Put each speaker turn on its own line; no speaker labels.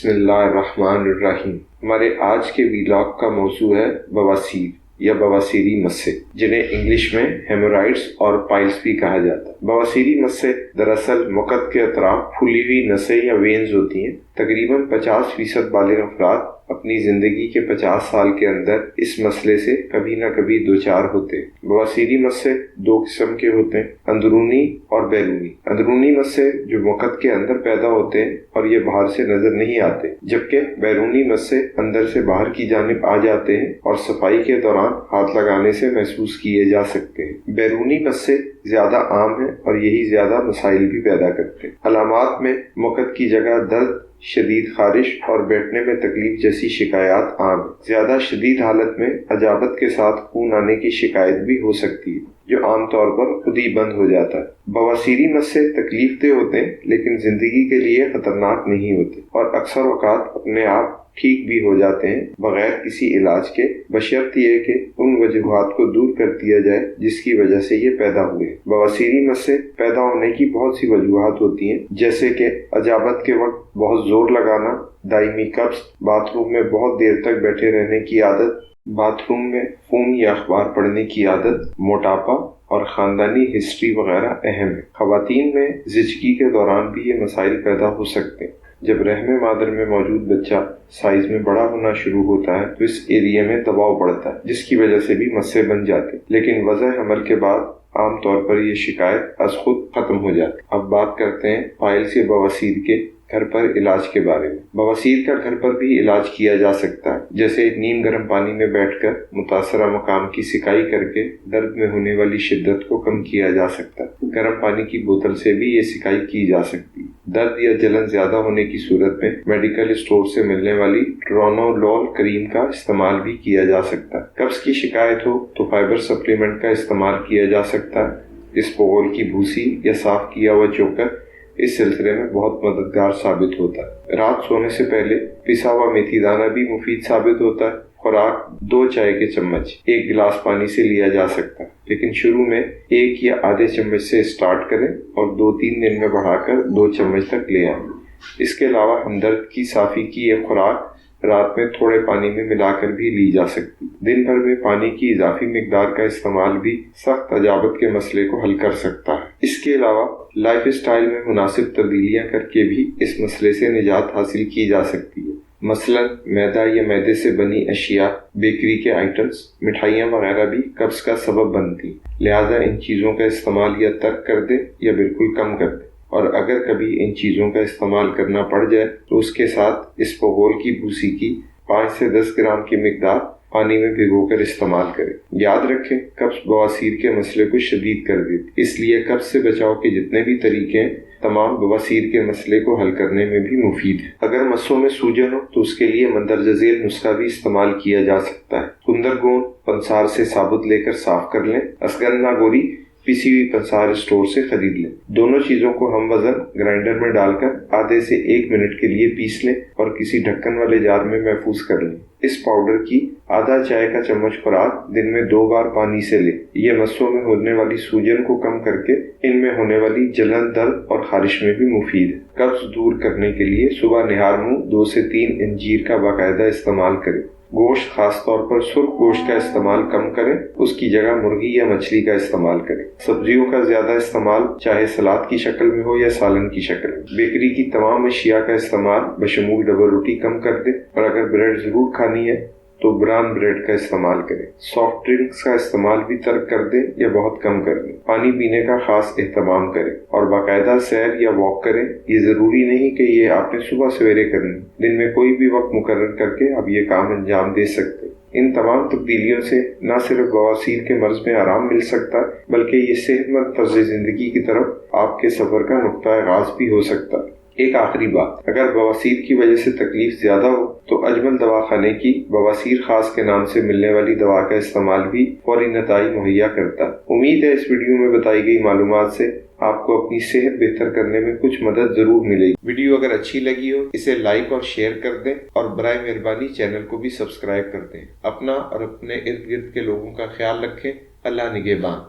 بسم اللہ الرحمن الرحیم۔ ہمارے آج کے ویلاگ کا موضوع ہے بواسیر یا بواسیری مسے، جنہیں انگلش میں ہیمورائڈز اور پائلز بھی کہا جاتا ہے۔ بواسیری مسے دراصل مقد کے اطراف پھولی ہوئی نسیں یا وینز ہوتی ہیں۔ تقریباً 50% بالغ افراد اپنی زندگی کے 50 سال کے اندر اس مسئلے سے کبھی نہ کبھی دوچار ہوتے ہیں۔ بواسیری مسے دو قسم کے ہوتے ہیں، اندرونی اور بیرونی۔ اندرونی مسے جو مقد کے اندر پیدا ہوتے ہیں اور یہ باہر سے نظر نہیں آتے، جبکہ بیرونی مسے اندر سے باہر کی جانب آ جاتے ہیں اور صفائی کے دوران ہاتھ لگانے سے محسوس کیے جا سکتے ہیں۔ بیرونی مسے زیادہ عام ہیں اور یہی زیادہ مسائل بھی پیدا کرتے ہیں۔ علامات میں مقد کی جگہ درد، شدید خارش اور بیٹھنے میں تکلیف جیسی شکایات عام ہیں۔ زیادہ شدید حالت میں حجابت کے ساتھ خون آنے کی شکایت بھی ہو سکتی ہے، جو عام طور پر خود ہی بند ہو جاتا ہے۔ بواسیری مسے تکلیف دہ ہوتے ہیں لیکن زندگی کے لیے خطرناک نہیں ہوتے اور اکثر اوقات اپنے آپ ٹھیک بھی ہو جاتے ہیں بغیر کسی علاج کے، بشرط یہ کہ ان وجوہات کو دور کر دیا جائے جس کی وجہ سے یہ پیدا ہوئے۔ بواسیری مسے پیدا ہونے کی بہت سی وجوہات ہوتی ہیں، جیسے کہ حجابت کے وقت بہت زور لگانا، دائمی قبض، باتھ روم میں بہت دیر تک بیٹھے رہنے کی عادت، باتھ روم میں فون یا اخبار پڑھنے کی عادت، موٹاپا اور خاندانی ہسٹری وغیرہ اہم ہے۔ خواتین میں زچگی کے دوران بھی یہ مسائل پیدا ہو سکتے ہیں۔ جب رحم مادر میں موجود بچہ سائز میں بڑا ہونا شروع ہوتا ہے تو اس ایریا میں دباؤ بڑھتا ہے، جس کی وجہ سے بھی مسے بن جاتے ہیں، لیکن وضع حمل کے بعد عام طور پر یہ شکایت از خود ختم ہو جاتی ہے۔ اب بات کرتے ہیں پائلز یا بواسیر کے گھر پر علاج کے بارے میں۔ بواسیر کا گھر پر بھی علاج کیا جا سکتا ہے، جیسے نیم گرم پانی میں بیٹھ کر متاثرہ مقام کی سکائی کر کے درد میں ہونے والی شدت کو کم کیا جا سکتا ہے۔ گرم پانی کی بوتل سے بھی یہ سکائی کی جا سکتی ہے۔ درد یا جلن زیادہ ہونے کی صورت میں میڈیکل اسٹور سے ملنے والی ٹرونولول کریم کا استعمال بھی کیا جا سکتا ہے۔ قبض کی شکایت ہو تو فائبر سپلیمنٹ کا استعمال کیا جا سکتا ہے۔ اسپوغول کی بھوسی یا صاف کیا ہوا چوکر اس سلسلے میں بہت مددگار ثابت ہوتا ہے۔ رات سونے سے پہلے پسا ہوا میتھی دانہ بھی مفید ثابت ہوتا ہے۔ خوراک 2 چائے کے چمچ 1 گلاس پانی سے لیا جا سکتا ہے، لیکن شروع میں 1 یا آدھے چمچ سے سٹارٹ کریں اور 2-3 دن میں بڑھا کر 2 چمچ تک لے آئیں۔ اس کے علاوہ ہمدرد کی صافی کی یہ خوراک رات میں تھوڑے پانی میں ملا کر بھی لی جا سکتی۔ دن بھر میں پانی کی اضافی مقدار کا استعمال بھی سخت حجابت کے مسئلے کو حل کر سکتا ہے۔ اس کے علاوہ لائف اسٹائل میں مناسب تبدیلیاں کر کے بھی اس مسئلے سے نجات حاصل کی جا سکتی ہے۔ مثلاً میدا یا میدے سے بنی اشیاء، بیکری کے آئٹمز، مٹھائیاں وغیرہ بھی قبض کا سبب بنتی، لہذا ان چیزوں کا استعمال یا ترک کر دیں یا بالکل کم کر دیں، اور اگر کبھی ان چیزوں کا استعمال کرنا پڑ جائے تو اس کے ساتھ اسپوغول کی بھوسی کی 5 سے 10 گرام کی مقدار پانی میں بھگو کر استعمال کریں۔ یاد رکھیں، قبض بواسیر کے مسئلے کو شدید کر دیتی، اس لیے قبض سے بچاؤ کے جتنے بھی طریقے ہیں تمام بواسیر کے مسئلے کو حل کرنے میں بھی مفید ہے۔ اگر مسوں میں سوجن ہو تو اس کے لیے مندرجہ ذیل نسخہ بھی استعمال کیا جا سکتا ہے۔ کندر گون پنسار سے ثابت لے کر صاف کر لیں۔ اسگننا گوری پیسی ہوئی پنسار اسٹور سے خرید لیں۔ دونوں چیزوں کو ہم وزن گرائنڈر میں ڈال کر آدھے سے 1 منٹ کے لیے پیس لیں اور کسی ڈھکن والے جار میں محفوظ کر لیں۔ اس پاؤڈر کی آدھا چائے کا چمچ خوراک دن میں 2 بار پانی سے لیں۔ یہ مسوں میں ہونے والی سوجن کو کم کر کے ان میں ہونے والی جلن، درد اور خارش میں بھی مفید ہے۔ قبض دور کرنے کے لیے صبح نہار منہ 2 سے 3 انجیر کا باقاعدہ استعمال کریں۔ گوشت، خاص طور پر سرخ گوشت کا استعمال کم کریں، اس کی جگہ مرغی یا مچھلی کا استعمال کریں۔ سبزیوں کا زیادہ استعمال چاہے سلاد کی شکل میں ہو یا سالن کی شکل میں۔ بیکری کی تمام اشیاء کا استعمال بشمول ڈبل روٹی کم کر دیں، اور اگر بریڈ ضرور کھانی ہے تو براؤن بریڈ کا استعمال کریں۔ سافٹ ڈرنکس کا استعمال بھی ترک کر دیں یا بہت کم کر دیں۔ پانی پینے کا خاص اہتمام کریں اور باقاعدہ سیر یا واک کریں۔ یہ ضروری نہیں کہ یہ آپ نے صبح سویرے کرنی، دن میں کوئی بھی وقت مقرر کر کے آپ یہ کام انجام دے سکتے۔ ان تمام تبدیلیوں سے نہ صرف بواسیر کے مرض میں آرام مل سکتا ہے بلکہ یہ صحت مند طرز زندگی کی طرف آپ کے سفر کا نقطہ آغاز بھی ہو سکتا ہے۔ ایک آخری بات، اگر بواسیر کی وجہ سے تکلیف زیادہ ہو تو اجمل دواخانے کی بواسیر خاص کے نام سے ملنے والی دوا کا استعمال بھی فوری نتائج مہیا کرتا ہے۔ امید ہے اس ویڈیو میں بتائی گئی معلومات سے آپ کو اپنی صحت بہتر کرنے میں کچھ مدد ضرور ملے گی۔ ویڈیو اگر اچھی لگی ہو اسے لائک اور شیئر کر دیں، اور برائے مہربانی چینل کو بھی سبسکرائب کر دیں۔ اپنا اور اپنے ارد گرد کے لوگوں کا خیال رکھیں۔ اللہ نگہبان۔